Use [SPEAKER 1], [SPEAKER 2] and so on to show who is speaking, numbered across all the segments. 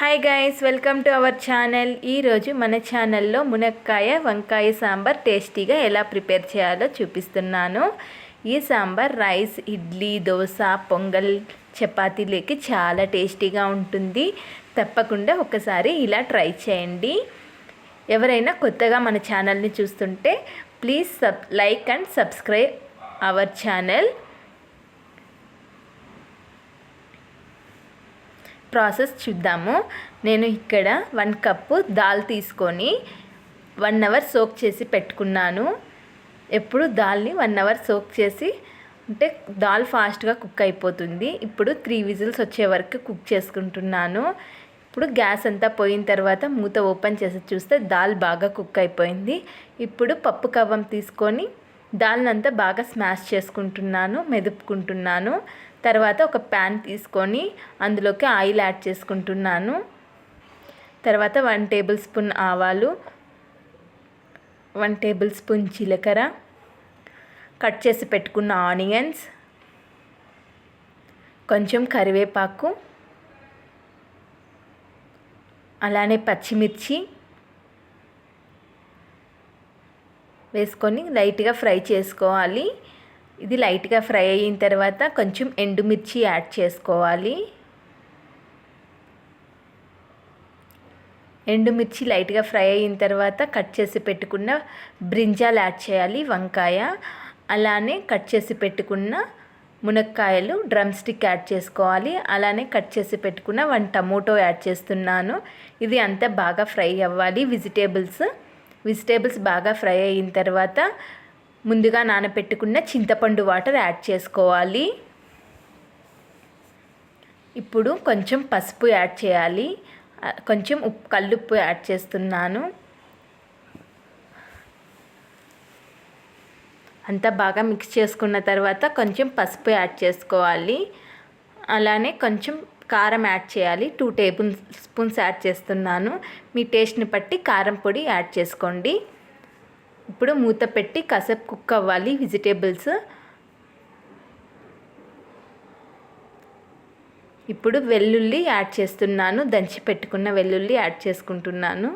[SPEAKER 1] Hi guys, welcome to our channel. ఈరోజు మన ఛానల్లో మునక్కాయ వంకాయ సాంబార్ టేస్టీగా ఎలా ప్రిపేర్ చేయాలో చూపిస్తున్నాను. ఈ సాంబార్ రైస్, ఇడ్లీ, దోశ, పొంగల్, చపాతీలకి చాలా టేస్టీగా ఉంటుంది. తప్పకుండా ఒకసారి ఇలా ట్రై చేయండి. ఎవరైనా కొత్తగా మన ఛానల్ని చూస్తుంటే please like and subscribe our channel. Process చూద్దాము. నేను ఇక్కడ 1 కప్పు దాల్ తీసుకొని 1 అవర్ సోక్ చేసి పెట్టుకున్నాను. ఎప్పుడు దాల్ని 1 అవర్ సోక్ చేసి అంటే దాల్ ఫాస్ట్గా కుక్ అయిపోతుంది. ఇప్పుడు 3 విజిల్స్ వచ్చే వరకు కుక్ చేసుకుంటున్నాను. ఇప్పుడు గ్యాస్ అంతా పోయిన తర్వాత మూత ఓపెన్ చేసి చూస్తే దాల్ బాగా కుక్ అయిపోయింది. ఇప్పుడు పప్పు కవ్వం తీసుకొని దాల్నంతా బాగా స్మాష్ చేసుకుంటున్నాను, మెదుపుకుంటున్నాను. తర్వాత ఒక ప్యాన్ తీసుకొని అందులోకి ఆయిల్ యాడ్ చేసుకుంటున్నాను. తర్వాత 1 టేబుల్ స్పూన్ ఆవాలు, 1 టేబుల్ స్పూన్ జీలకర్ర, కట్ చేసి పెట్టుకున్న ఆనియన్స్, కొంచెం కరివేపాకు, అలానే పచ్చిమిర్చి వేసుకొని లైట్గా ఫ్రై చేసుకోవాలి. ఇది లైట్గా ఫ్రై అయిన తర్వాత కొంచెం ఎండుమిర్చి యాడ్ చేసుకోవాలి. ఎండుమిర్చి లైట్గా ఫ్రై అయిన తర్వాత కట్ చేసి పెట్టుకున్న బ్రింజాల్ యాడ్ చేయాలి, వంకాయ, అలానే కట్ చేసి పెట్టుకున్న మునక్కాయలు డ్రమ్ స్టిక్ యాడ్ చేసుకోవాలి. అలానే కట్ చేసి పెట్టుకున్న 1 టమోటో యాడ్ చేస్తున్నాను. ఇది అంతా బాగా ఫ్రై అవ్వాలి. వెజిటేబుల్స్ బాగా ఫ్రై అయిన తర్వాత ముందుగా నానబెట్టుకున్న చింతపండు వాటర్ యాడ్ చేసుకోవాలి. ఇప్పుడు కొంచెం పసుపు యాడ్ చేయాలి, కొంచెం కల్లుప్పు యాడ్ చేస్తున్నాను. అంతా బాగా మిక్స్ చేసుకున్న తర్వాత కొంచెం పసుపు యాడ్ చేసుకోవాలి. అలానే కొంచెం కారం యాడ్ చేయాలి. 2 టేబుల్ స్పూన్స్ యాడ్ చేస్తున్నాను. మీ టేస్ట్ని బట్టి కారం పొడి యాడ్ చేసుకోండి. ఇప్పుడు మూత పెట్టి కాసేపు కుక్ అవ్వాలి వెజిటేబుల్స్. ఇప్పుడు వెల్లుల్లి యాడ్ చేస్తున్నాను, దంచి పెట్టుకున్న వెల్లుల్లి యాడ్ చేసుకుంటున్నాను.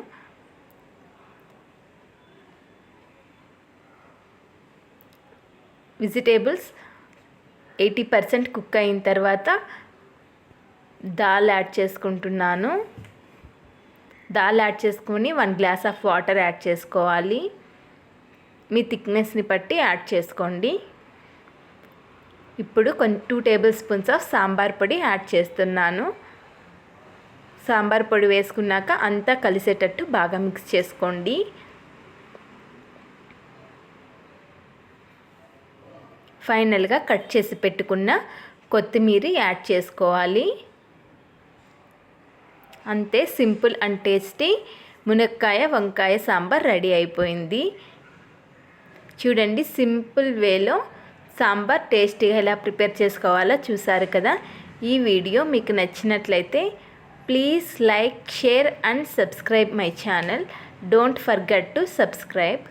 [SPEAKER 1] వెజిటేబుల్స్ 80% కుక్ అయిన తర్వాత దాల్ యాడ్ చేసుకుంటున్నాను. దాల్ యాడ్ చేసుకొని 1 గ్లాస్ ఆఫ్ వాటర్ యాడ్ చేసుకోవాలి. మీ థిక్నెస్ని బట్టి యాడ్ చేసుకోండి. ఇప్పుడు 2 టేబుల్ స్పూన్స్ ఆఫ్ సాంబార్ పొడి యాడ్ చేస్తున్నాను. సాంబార్ పొడి వేసుకున్నాక అంతా కలిసేటట్టు బాగా మిక్స్ చేసుకోండి. ఫైనల్గా కట్ చేసి పెట్టుకున్న కొత్తిమీర యాడ్ చేసుకోవాలి. అంతే, సింపుల్ అండ్ టేస్టీ మునక్కాయ వంకాయ సాంబార్ రెడీ అయిపోయింది. చూడండి, సింపుల్ వేలో సాంబార్ టేస్టీగా ఎలా ప్రిపేర్ చేసుకోవాలో చూసారు కదా. ఈ వీడియో మీకు నచ్చినట్లయితే please like, share and subscribe my channel. Don't forget to subscribe.